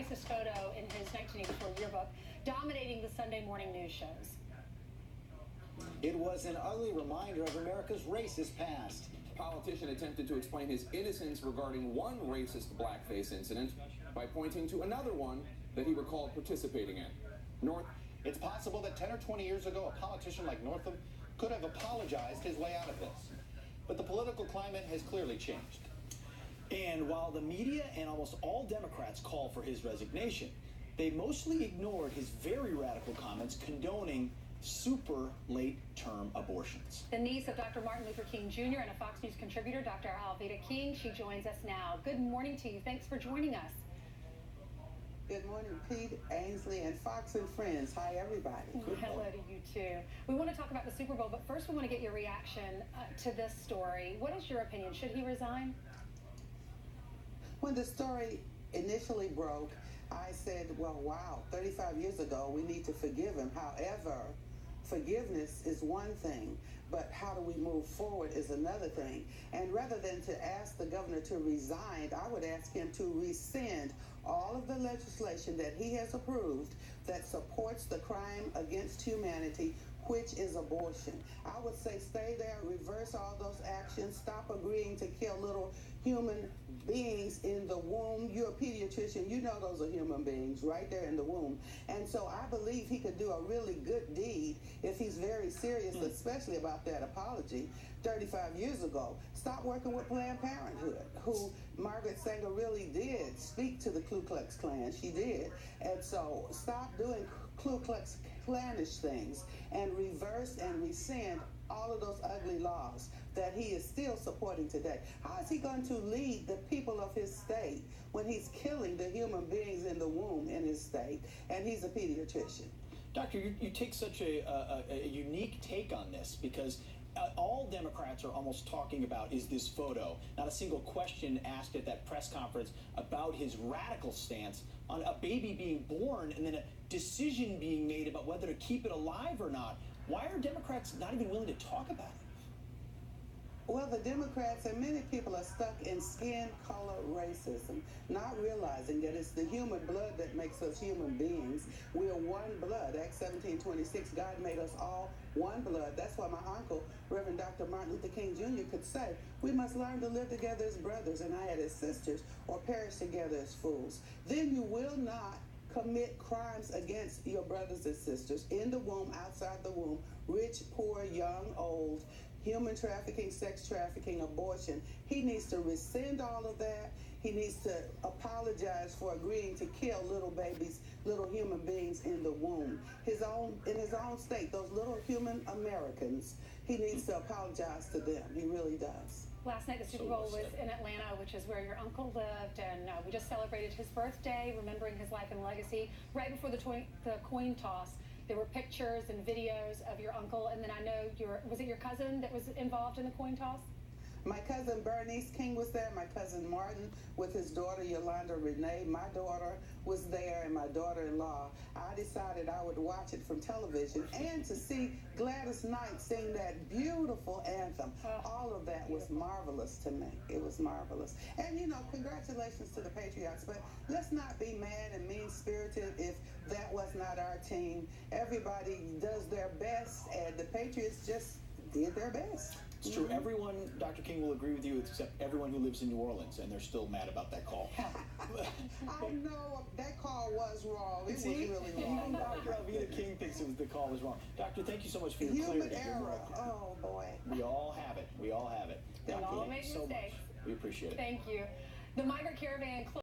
racist photo in his 1984 yearbook, dominating the Sunday morning news shows. It was an ugly reminder of America's racist past. A politician attempted to explain his innocence regarding one racist blackface incident by pointing to another one that he recalled participating in. It's possible that 10 or 20 years ago, a politician like Northam could have apologized his way out of this. But the political climate has clearly changed. And while the media and almost all Democrats call for his resignation, they mostly ignored his very radical comments condoning super late-term abortions. The niece of Dr. Martin Luther King Jr. and a Fox News contributor, Dr. Alveda King, she joins us now. Good morning to you. Thanks for joining us. Good morning, Pete, Ainsley, and Fox and Friends. Hi, everybody. Hello to you, too. We want to talk about the Super Bowl, but first we want to get your reaction to this story. What is your opinion? Should he resign? When the story initially broke, I said, well, wow, 35 years ago, we need to forgive him. However, forgiveness is one thing, but how do we move forward is another thing. And rather than to ask the governor to resign, I would ask him to rescind all of the legislation that he has approved that supports the crime against humanity, which is abortion. I would say stay there, reverse all those actions, stop agreeing to kill little human beings in the womb. You're a pediatrician, you know those are human beings right there in the womb. And so I believe he could do a really good deed if he's very serious, especially about that apology 35 years ago. Stop working with Planned Parenthood, who Margaret Sanger really did speak to the Ku Klux Klan. She did. And so stop doing Ku Klux Klanish things and reverse and rescind all of those ugly laws that he is still supporting today. How is he going to lead the people of his state when he's killing the human beings in the womb in his state, and he's a pediatrician? Doctor, you take such a unique take on this because all Democrats are almost talking about is this photo. Not a single question asked at that press conference about his radical stance on a baby being born and then a decision being made about whether to keep it alive or not. Why are Democrats not even willing to talk about it? Well, the Democrats and many people are stuck in skin color racism, not realizing that it's the human blood that makes us human beings. We are one blood. Acts 17:26, God made us all one blood. That's why my uncle, Reverend Dr. Martin Luther King Jr. could say, we must learn to live together as brothers, and I had as sisters, or perish together as fools. Then you will not commit crimes against your brothers and sisters in the womb, outside the womb, rich, poor, young, old, human trafficking, sex trafficking, abortion. He needs to rescind all of that. He needs to apologize for agreeing to kill little babies, little human beings in the womb. In his own state, those little human Americans, he needs to apologize to them. He really does. Last night, the Super Bowl was in Atlanta, which is where your uncle lived, and we just celebrated his birthday, remembering his life and legacy. Right before the coin toss, there were pictures and videos of your uncle, and then I know was it your cousin that was involved in the coin toss? My cousin Bernice King was there, my cousin Martin with his daughter Yolanda Renee. My daughter was there and my daughter-in-law. I decided I would watch it from television and to see Gladys Knight sing that beautiful anthem. All of that was marvelous to me. It was marvelous. And, you know, congratulations to the Patriots, but let's not be mad and mean-spirited if that was not our team. Everybody does their best, and the Patriots just did their best. It's true. Everyone, Dr. King, will agree with you except everyone who lives in New Orleans, and they're still mad about that call. I know that call was wrong. It was really wrong. Even Dr. Alveda King thinks the call was wrong. Doctor, thank you so much for your Human clarity. error. Oh, boy. We all have it. We all have it. We all make so mistakes. much. We appreciate it. Thank you. The migrant caravan